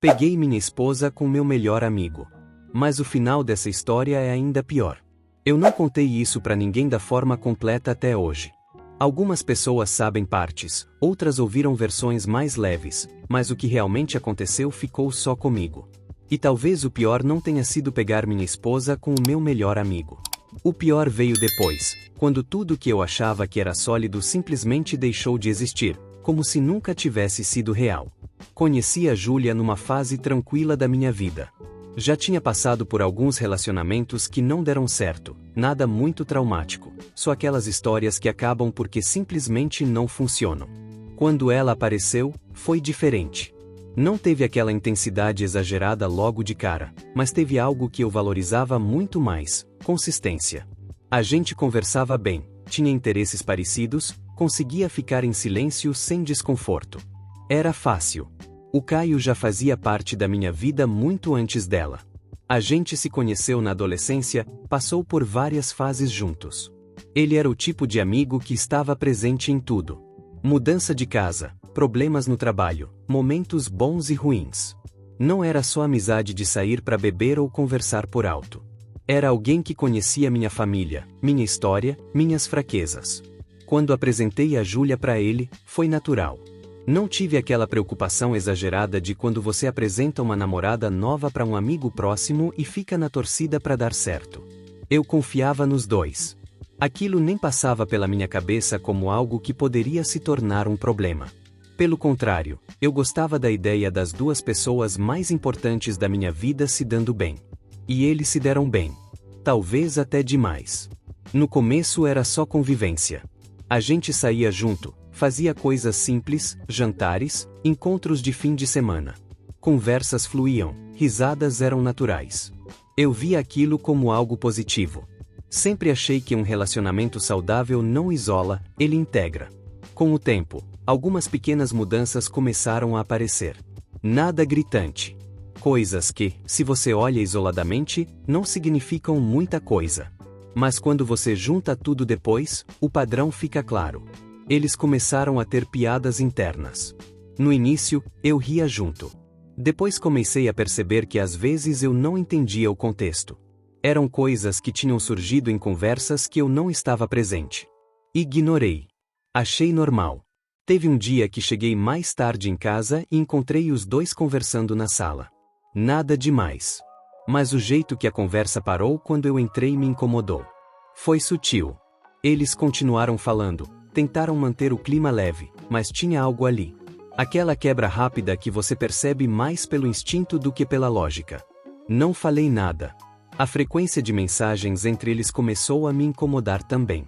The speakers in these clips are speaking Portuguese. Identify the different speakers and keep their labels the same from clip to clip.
Speaker 1: Peguei minha esposa com meu melhor amigo. Mas o final dessa história é ainda pior. Eu não contei isso pra ninguém da forma completa até hoje. Algumas pessoas sabem partes, outras ouviram versões mais leves, mas o que realmente aconteceu ficou só comigo. E talvez o pior não tenha sido pegar minha esposa com o meu melhor amigo. O pior veio depois, quando tudo que eu achava que era sólido simplesmente deixou de existir, como se nunca tivesse sido real. Conheci a Júlia numa fase tranquila da minha vida. Já tinha passado por alguns relacionamentos que não deram certo, nada muito traumático, só aquelas histórias que acabam porque simplesmente não funcionam. Quando ela apareceu, foi diferente. Não teve aquela intensidade exagerada logo de cara, mas teve algo que eu valorizava muito mais: consistência. A gente conversava bem, tinha interesses parecidos, conseguia ficar em silêncio sem desconforto. Era fácil. O Caio já fazia parte da minha vida muito antes dela. A gente se conheceu na adolescência, passou por várias fases juntos. Ele era o tipo de amigo que estava presente em tudo. Mudança de casa, problemas no trabalho, momentos bons e ruins. Não era só amizade de sair para beber ou conversar por alto. Era alguém que conhecia minha família, minha história, minhas fraquezas. Quando apresentei a Júlia para ele, foi natural. Não tive aquela preocupação exagerada de quando você apresenta uma namorada nova para um amigo próximo e fica na torcida para dar certo. Eu confiava nos dois. Aquilo nem passava pela minha cabeça como algo que poderia se tornar um problema. Pelo contrário, eu gostava da ideia das duas pessoas mais importantes da minha vida se dando bem. E eles se deram bem. Talvez até demais. No começo era só convivência. A gente saía junto, fazia coisas simples, jantares, encontros de fim de semana. Conversas fluíam, risadas eram naturais. Eu via aquilo como algo positivo. Sempre achei que um relacionamento saudável não isola, ele integra. Com o tempo, algumas pequenas mudanças começaram a aparecer. Nada gritante. Coisas que, se você olha isoladamente, não significam muita coisa. Mas quando você junta tudo depois, o padrão fica claro. Eles começaram a ter piadas internas. No início, eu ria junto. Depois comecei a perceber que às vezes eu não entendia o contexto. Eram coisas que tinham surgido em conversas que eu não estava presente. Ignorei. Achei normal. Teve um dia que cheguei mais tarde em casa e encontrei os dois conversando na sala. Nada demais. Mas o jeito que a conversa parou quando eu entrei me incomodou. Foi sutil. Eles continuaram falando. Tentaram manter o clima leve, mas tinha algo ali. Aquela quebra rápida que você percebe mais pelo instinto do que pela lógica. Não falei nada. A frequência de mensagens entre eles começou a me incomodar também.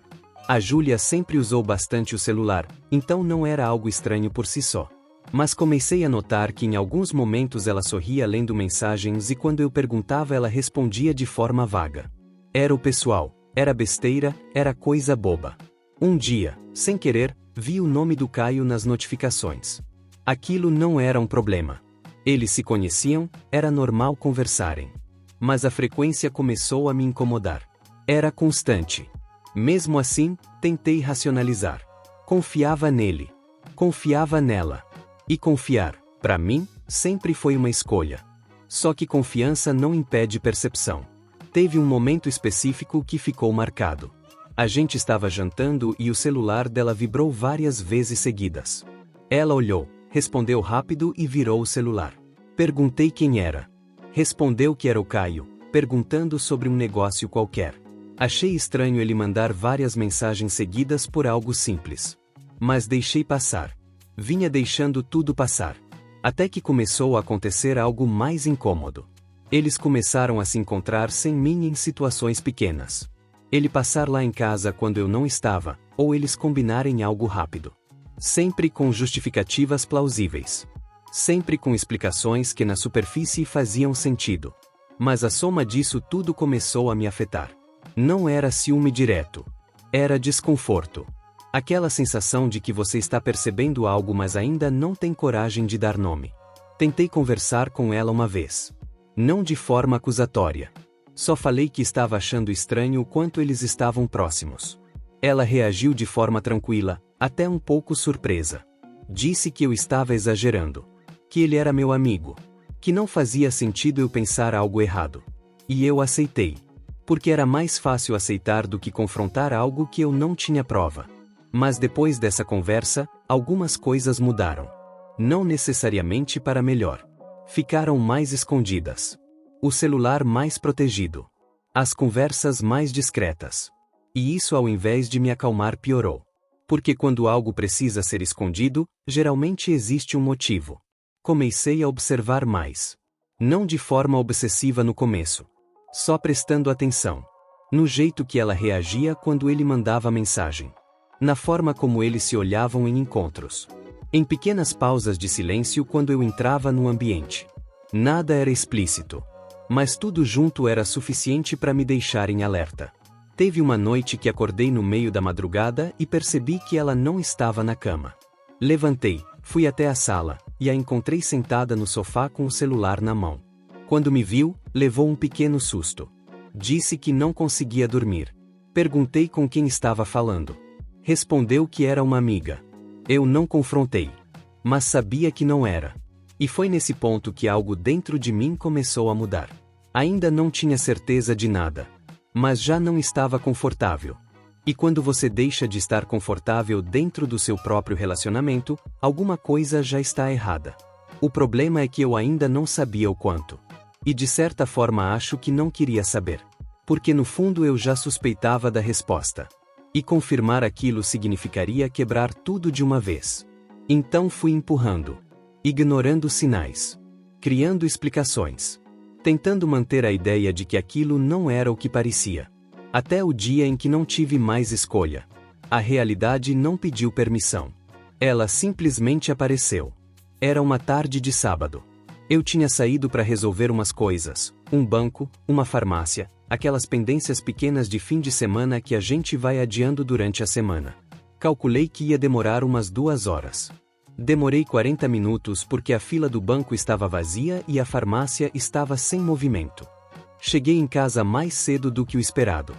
Speaker 1: A Júlia sempre usou bastante o celular, então não era algo estranho por si só. Mas comecei a notar que em alguns momentos ela sorria lendo mensagens e quando eu perguntava ela respondia de forma vaga. Era o pessoal, era besteira, era coisa boba. Um dia, sem querer, vi o nome do Caio nas notificações. Aquilo não era um problema. Eles se conheciam, era normal conversarem. Mas a frequência começou a me incomodar. Era constante. Mesmo assim, tentei racionalizar. Confiava nele. Confiava nela. E confiar, para mim, sempre foi uma escolha. Só que confiança não impede percepção. Teve um momento específico que ficou marcado. A gente estava jantando e o celular dela vibrou várias vezes seguidas. Ela olhou, respondeu rápido e virou o celular. Perguntei quem era. Respondeu que era o Caio, perguntando sobre um negócio qualquer. Achei estranho ele mandar várias mensagens seguidas por algo simples. Mas deixei passar. Vinha deixando tudo passar. Até que começou a acontecer algo mais incômodo. Eles começaram a se encontrar sem mim em situações pequenas. Ele passar lá em casa quando eu não estava, ou eles combinarem algo rápido. Sempre com justificativas plausíveis. Sempre com explicações que na superfície faziam sentido. Mas a soma disso tudo começou a me afetar. Não era ciúme direto. Era desconforto. Aquela sensação de que você está percebendo algo mas ainda não tem coragem de dar nome. Tentei conversar com ela uma vez. Não de forma acusatória. Só falei que estava achando estranho o quanto eles estavam próximos. Ela reagiu de forma tranquila, até um pouco surpresa. Disse que eu estava exagerando. Que ele era meu amigo. Que não fazia sentido eu pensar algo errado. E eu aceitei. Porque era mais fácil aceitar do que confrontar algo que eu não tinha prova. Mas depois dessa conversa, algumas coisas mudaram. Não necessariamente para melhor. Ficaram mais escondidas. O celular mais protegido. As conversas mais discretas. E isso, ao invés de me acalmar, piorou. Porque quando algo precisa ser escondido, geralmente existe um motivo. Comecei a observar mais. Não de forma obsessiva no começo. Só prestando atenção. No jeito que ela reagia quando ele mandava mensagem. Na forma como eles se olhavam em encontros. Em pequenas pausas de silêncio quando eu entrava no ambiente. Nada era explícito. Mas tudo junto era suficiente para me deixar em alerta. Teve uma noite que acordei no meio da madrugada e percebi que ela não estava na cama. Levantei, fui até a sala, e a encontrei sentada no sofá com o celular na mão. Quando me viu, levou um pequeno susto. Disse que não conseguia dormir. Perguntei com quem estava falando. Respondeu que era uma amiga. Eu não confrontei. Mas sabia que não era. E foi nesse ponto que algo dentro de mim começou a mudar. Ainda não tinha certeza de nada. Mas já não estava confortável. E quando você deixa de estar confortável dentro do seu próprio relacionamento, alguma coisa já está errada. O problema é que eu ainda não sabia o quanto. E de certa forma acho que não queria saber. Porque no fundo eu já suspeitava da resposta. E confirmar aquilo significaria quebrar tudo de uma vez. Então fui empurrando. Ignorando sinais. Criando explicações. Tentando manter a ideia de que aquilo não era o que parecia. Até o dia em que não tive mais escolha. A realidade não pediu permissão. Ela simplesmente apareceu. Era uma tarde de sábado. Eu tinha saído para resolver umas coisas, um banco, uma farmácia, aquelas pendências pequenas de fim de semana que a gente vai adiando durante a semana. Calculei que ia demorar umas 2 horas. Demorei 40 minutos porque a fila do banco estava vazia e a farmácia estava sem movimento. Cheguei em casa mais cedo do que o esperado.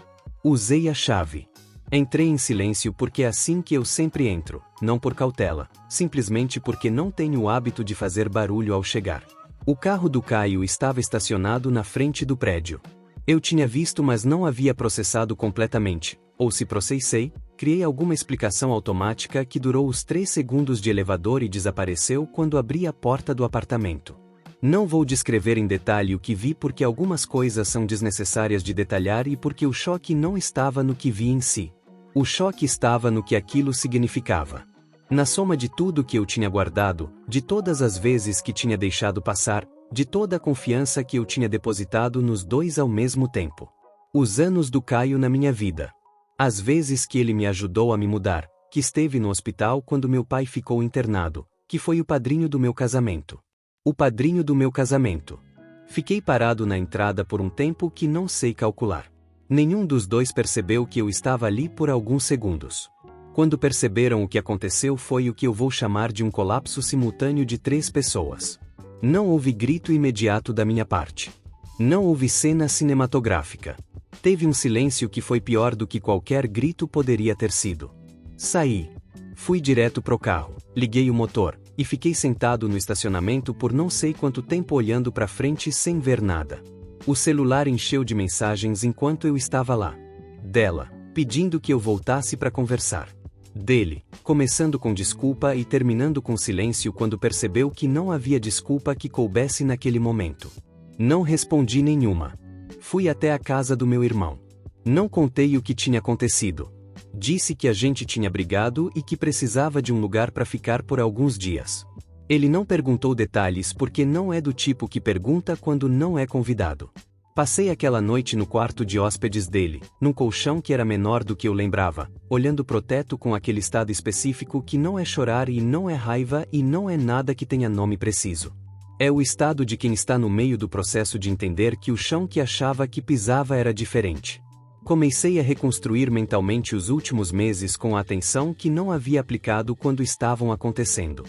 Speaker 1: Usei a chave. Entrei em silêncio porque é assim que eu sempre entro, não por cautela, simplesmente porque não tenho o hábito de fazer barulho ao chegar. O carro do Caio estava estacionado na frente do prédio. Eu tinha visto, mas não havia processado completamente, ou se processei, criei alguma explicação automática que durou os 3 segundos de elevador e desapareceu quando abri a porta do apartamento. Não vou descrever em detalhe o que vi porque algumas coisas são desnecessárias de detalhar e porque o choque não estava no que vi em si. O choque estava no que aquilo significava. Na soma de tudo que eu tinha guardado, de todas as vezes que tinha deixado passar, de toda a confiança que eu tinha depositado nos dois ao mesmo tempo. Os anos do Caio na minha vida. As vezes que ele me ajudou a me mudar, que esteve no hospital quando meu pai ficou internado, que foi o padrinho do meu casamento. O padrinho do meu casamento. Fiquei parado na entrada por um tempo que não sei calcular. Nenhum dos dois percebeu que eu estava ali por alguns segundos. Quando perceberam o que aconteceu foi o que eu vou chamar de um colapso simultâneo de 3 pessoas. Não houve grito imediato da minha parte. Não houve cena cinematográfica. Teve um silêncio que foi pior do que qualquer grito poderia ter sido. Saí. Fui direto pro carro, liguei o motor, e fiquei sentado no estacionamento por não sei quanto tempo olhando para frente sem ver nada. O celular encheu de mensagens enquanto eu estava lá. Dela, pedindo que eu voltasse para conversar. Dele, começando com desculpa e terminando com silêncio quando percebeu que não havia desculpa que coubesse naquele momento. Não respondi nenhuma. Fui até a casa do meu irmão. Não contei o que tinha acontecido. Disse que a gente tinha brigado e que precisava de um lugar para ficar por alguns dias. Ele não perguntou detalhes porque não é do tipo que pergunta quando não é convidado. Passei aquela noite no quarto de hóspedes dele, num colchão que era menor do que eu lembrava, olhando pro teto com aquele estado específico que não é chorar e não é raiva e não é nada que tenha nome preciso. É o estado de quem está no meio do processo de entender que o chão que achava que pisava era diferente. Comecei a reconstruir mentalmente os últimos meses com a atenção que não havia aplicado quando estavam acontecendo.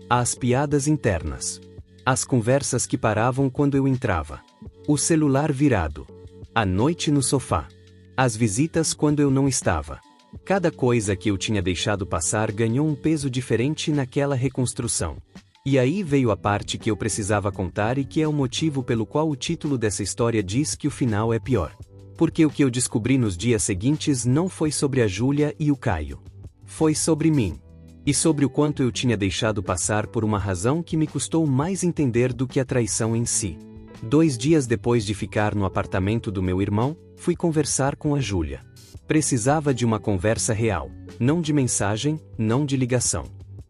Speaker 1: As piadas internas. As conversas que paravam quando eu entrava. O celular virado. A noite no sofá. As visitas quando eu não estava. Cada coisa que eu tinha deixado passar ganhou um peso diferente naquela reconstrução. E aí veio a parte que eu precisava contar e que é o motivo pelo qual o título dessa história diz que o final é pior. Porque o que eu descobri nos dias seguintes não foi sobre a Júlia e o Caio. Foi sobre mim. E sobre o quanto eu tinha deixado passar por uma razão que me custou mais entender do que a traição em si. 2 dias depois de ficar no apartamento do meu irmão, fui conversar com a Júlia. Precisava de uma conversa real, não de mensagem, não de ligação.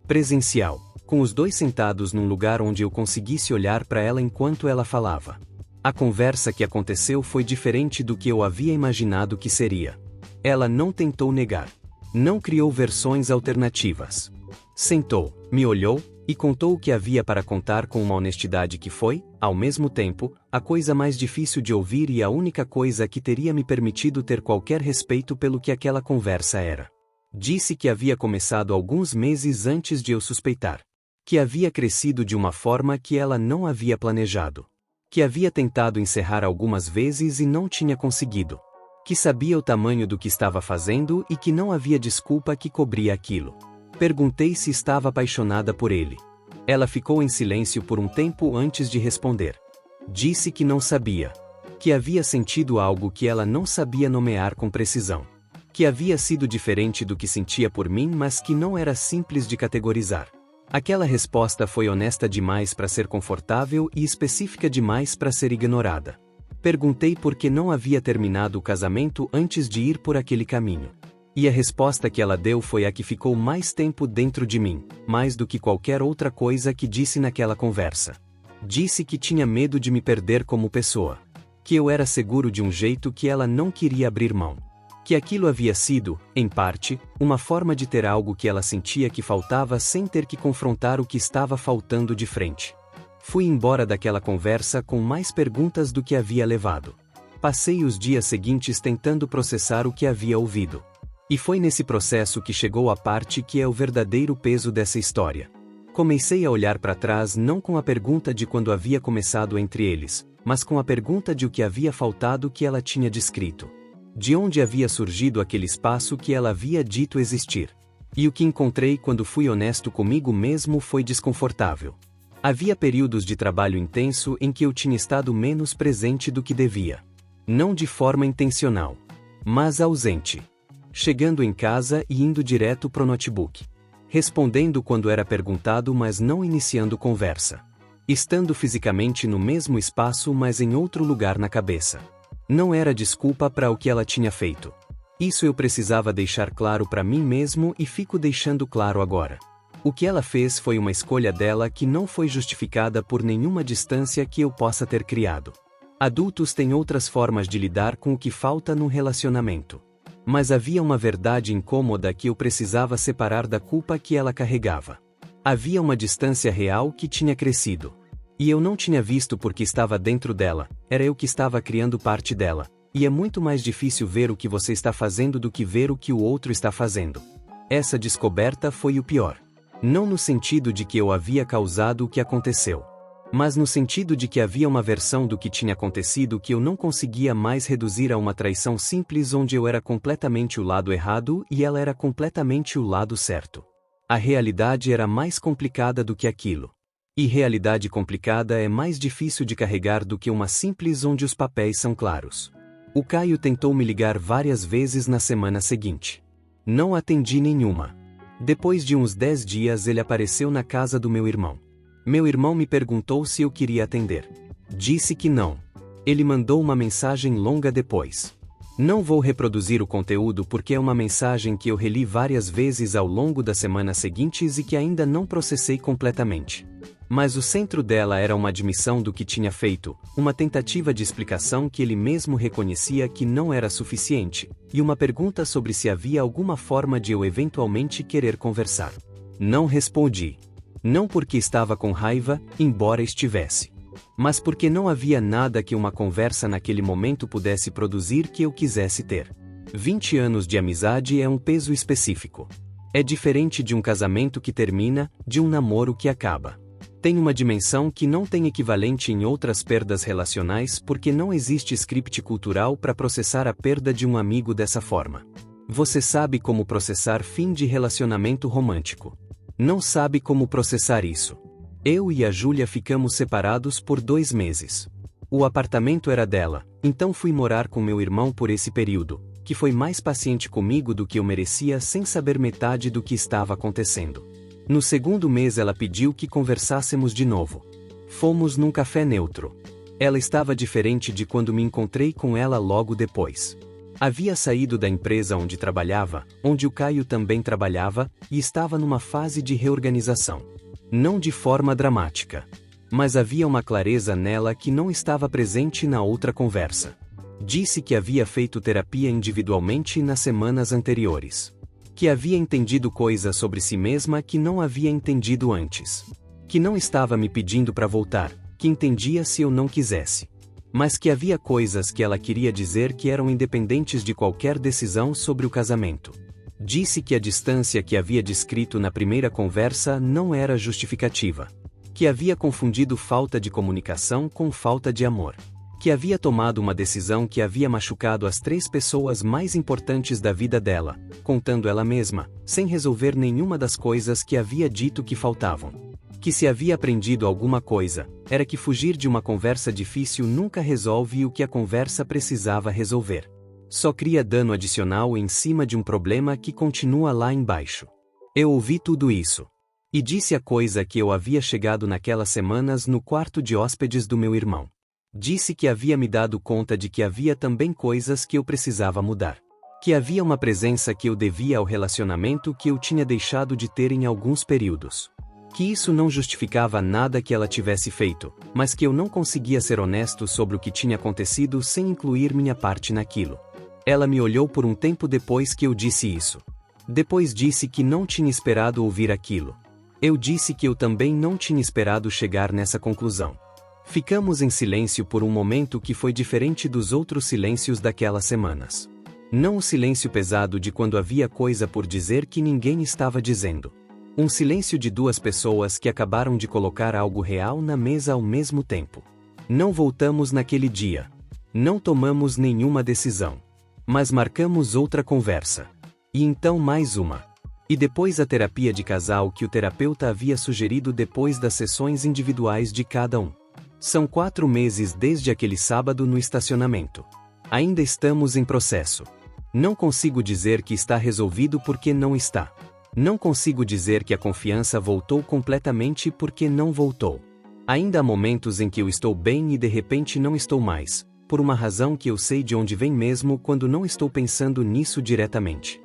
Speaker 1: Presencial, com os dois sentados num lugar onde eu conseguisse olhar para ela enquanto ela falava. A conversa que aconteceu foi diferente do que eu havia imaginado que seria. Ela não tentou negar. Não criou versões alternativas. Sentou, me olhou, e contou o que havia para contar com uma honestidade que foi, ao mesmo tempo, a coisa mais difícil de ouvir e a única coisa que teria me permitido ter qualquer respeito pelo que aquela conversa era. Disse que havia começado alguns meses antes de eu suspeitar. Que havia crescido de uma forma que ela não havia planejado. Que havia tentado encerrar algumas vezes e não tinha conseguido. Que sabia o tamanho do que estava fazendo e que não havia desculpa que cobria aquilo. Perguntei se estava apaixonada por ele. Ela ficou em silêncio por um tempo antes de responder. Disse que não sabia. Que havia sentido algo que ela não sabia nomear com precisão. Que havia sido diferente do que sentia por mim, mas que não era simples de categorizar. Aquela resposta foi honesta demais para ser confortável e específica demais para ser ignorada. Perguntei por que não havia terminado o casamento antes de ir por aquele caminho. E a resposta que ela deu foi a que ficou mais tempo dentro de mim, mais do que qualquer outra coisa que disse naquela conversa. Disse que tinha medo de me perder como pessoa. Que eu era seguro de um jeito que ela não queria abrir mão. Que aquilo havia sido, em parte, uma forma de ter algo que ela sentia que faltava sem ter que confrontar o que estava faltando de frente. Fui embora daquela conversa com mais perguntas do que havia levado. Passei os dias seguintes tentando processar o que havia ouvido. E foi nesse processo que chegou a parte que é o verdadeiro peso dessa história. Comecei a olhar para trás não com a pergunta de quando havia começado entre eles, mas com a pergunta de o que havia faltado que ela tinha descrito. De onde havia surgido aquele espaço que ela havia dito existir. E o que encontrei quando fui honesto comigo mesmo foi desconfortável. Havia períodos de trabalho intenso em que eu tinha estado menos presente do que devia. Não de forma intencional, mas ausente. Chegando em casa e indo direto pro notebook. Respondendo quando era perguntado, mas não iniciando conversa. Estando fisicamente no mesmo espaço, mas em outro lugar na cabeça. Não era desculpa para o que ela tinha feito. Isso eu precisava deixar claro para mim mesmo e fico deixando claro agora. O que ela fez foi uma escolha dela que não foi justificada por nenhuma distância que eu possa ter criado. Adultos têm outras formas de lidar com o que falta num relacionamento. Mas havia uma verdade incômoda que eu precisava separar da culpa que ela carregava. Havia uma distância real que tinha crescido. E eu não tinha visto porque estava dentro dela, era eu que estava criando parte dela. E é muito mais difícil ver o que você está fazendo do que ver o que o outro está fazendo. Essa descoberta foi o pior. Não no sentido de que eu havia causado o que aconteceu. Mas no sentido de que havia uma versão do que tinha acontecido que eu não conseguia mais reduzir a uma traição simples onde eu era completamente o lado errado e ela era completamente o lado certo. A realidade era mais complicada do que aquilo. E realidade complicada é mais difícil de carregar do que uma simples onde os papéis são claros. O Caio tentou me ligar várias vezes na semana seguinte. Não atendi nenhuma. Depois de uns 10 dias ele apareceu na casa do meu irmão. Meu irmão me perguntou se eu queria atender. Disse que não. Ele mandou uma mensagem longa depois. Não vou reproduzir o conteúdo porque é uma mensagem que eu reli várias vezes ao longo das semanas seguintes e que ainda não processei completamente. Mas o centro dela era uma admissão do que tinha feito, uma tentativa de explicação que ele mesmo reconhecia que não era suficiente, e uma pergunta sobre se havia alguma forma de eu eventualmente querer conversar. Não respondi. Não porque estava com raiva, embora estivesse. Mas porque não havia nada que uma conversa naquele momento pudesse produzir que eu quisesse ter. 20 anos de amizade é um peso específico. É diferente de um casamento que termina, de um namoro que acaba. Tem uma dimensão que não tem equivalente em outras perdas relacionais porque não existe script cultural para processar a perda de um amigo dessa forma. Você sabe como processar fim de relacionamento romântico. Não sabe como processar isso. Eu e a Júlia ficamos separados por 2 meses. O apartamento era dela, então fui morar com meu irmão por esse período, que foi mais paciente comigo do que eu merecia sem saber metade do que estava acontecendo. No segundo mês ela pediu que conversássemos de novo. Fomos num café neutro. Ela estava diferente de quando me encontrei com ela logo depois. Havia saído da empresa onde trabalhava, onde o Caio também trabalhava, e estava numa fase de reorganização. Não de forma dramática. Mas havia uma clareza nela que não estava presente na outra conversa. Disse que havia feito terapia individualmente nas semanas anteriores. Que havia entendido coisas sobre si mesma que não havia entendido antes. Que não estava me pedindo para voltar, que entendia se eu não quisesse. Mas que havia coisas que ela queria dizer que eram independentes de qualquer decisão sobre o casamento. Disse que a distância que havia descrito na primeira conversa não era justificativa. Que havia confundido falta de comunicação com falta de amor. Que havia tomado uma decisão que havia machucado as 3 pessoas mais importantes da vida dela, contando ela mesma, sem resolver nenhuma das coisas que havia dito que faltavam. Que se havia aprendido alguma coisa, era que fugir de uma conversa difícil nunca resolve o que a conversa precisava resolver. Só cria dano adicional em cima de um problema que continua lá embaixo. Eu ouvi tudo isso. E disse a coisa que eu havia chegado naquelas semanas no quarto de hóspedes do meu irmão. Disse que havia me dado conta de que havia também coisas que eu precisava mudar. Que havia uma presença que eu devia ao relacionamento que eu tinha deixado de ter em alguns períodos. Que isso não justificava nada que ela tivesse feito, mas que eu não conseguia ser honesto sobre o que tinha acontecido sem incluir minha parte naquilo. Ela me olhou por um tempo depois que eu disse isso. Depois disse que não tinha esperado ouvir aquilo. Eu disse que eu também não tinha esperado chegar nessa conclusão. Ficamos em silêncio por um momento que foi diferente dos outros silêncios daquelas semanas. Não o silêncio pesado de quando havia coisa por dizer que ninguém estava dizendo. Um silêncio de 2 pessoas que acabaram de colocar algo real na mesa ao mesmo tempo. Não voltamos naquele dia. Não tomamos nenhuma decisão. Mas marcamos outra conversa. E então mais uma. E depois a terapia de casal que o terapeuta havia sugerido depois das sessões individuais de cada um. São 4 meses desde aquele sábado no estacionamento. Ainda estamos em processo. Não consigo dizer que está resolvido porque não está. Não consigo dizer que a confiança voltou completamente porque não voltou. Ainda há momentos em que eu estou bem e de repente não estou mais, por uma razão que eu sei de onde vem mesmo quando não estou pensando nisso diretamente.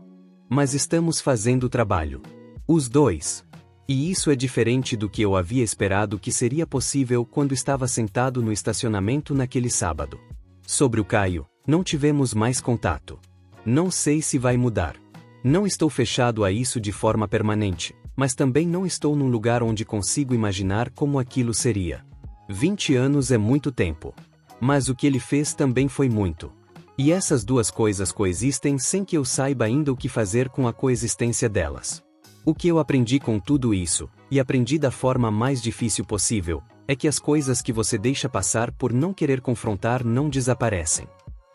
Speaker 1: Mas estamos fazendo o trabalho. Os 2. E isso é diferente do que eu havia esperado que seria possível quando estava sentado no estacionamento naquele sábado. Sobre o Caio, não tivemos mais contato. Não sei se vai mudar. Não estou fechado a isso de forma permanente, mas também não estou num lugar onde consigo imaginar como aquilo seria. 20 anos é muito tempo. Mas o que ele fez também foi muito. E essas 2 coisas coexistem sem que eu saiba ainda o que fazer com a coexistência delas. O que eu aprendi com tudo isso, e aprendi da forma mais difícil possível, é que as coisas que você deixa passar por não querer confrontar não desaparecem.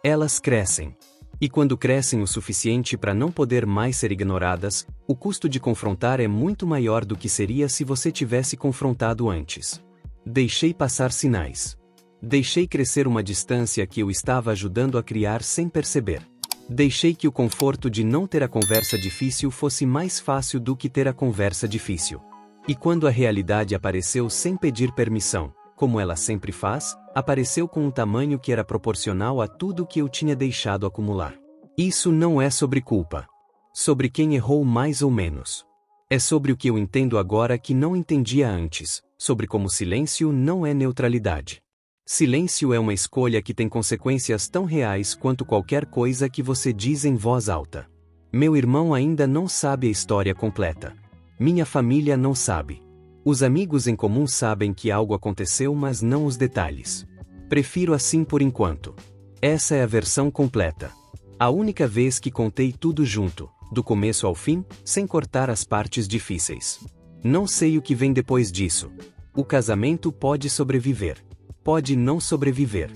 Speaker 1: Elas crescem. E quando crescem o suficiente para não poder mais ser ignoradas, o custo de confrontar é muito maior do que seria se você tivesse confrontado antes. Deixei passar sinais. Deixei crescer uma distância que eu estava ajudando a criar sem perceber. Deixei que o conforto de não ter a conversa difícil fosse mais fácil do que ter a conversa difícil. E quando a realidade apareceu sem pedir permissão, como ela sempre faz, apareceu com um tamanho que era proporcional a tudo que eu tinha deixado acumular. Isso não é sobre culpa. Sobre quem errou mais ou menos. É sobre o que eu entendo agora que não entendia antes, sobre como silêncio não é neutralidade. Silêncio é uma escolha que tem consequências tão reais quanto qualquer coisa que você diz em voz alta. Meu irmão ainda não sabe a história completa. Minha família não sabe. Os amigos em comum sabem que algo aconteceu, mas não os detalhes. Prefiro assim por enquanto. Essa é a versão completa. A única vez que contei tudo junto, do começo ao fim, sem cortar as partes difíceis. Não sei o que vem depois disso. O casamento pode sobreviver. Pode não sobreviver.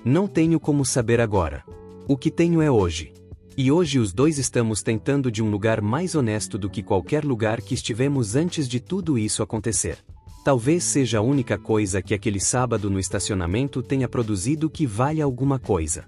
Speaker 1: Não tenho como saber agora. O que tenho é hoje. E hoje os 2 estamos tentando de um lugar mais honesto do que qualquer lugar que estivemos antes de tudo isso acontecer. Talvez seja a única coisa que aquele sábado no estacionamento tenha produzido que valha alguma coisa.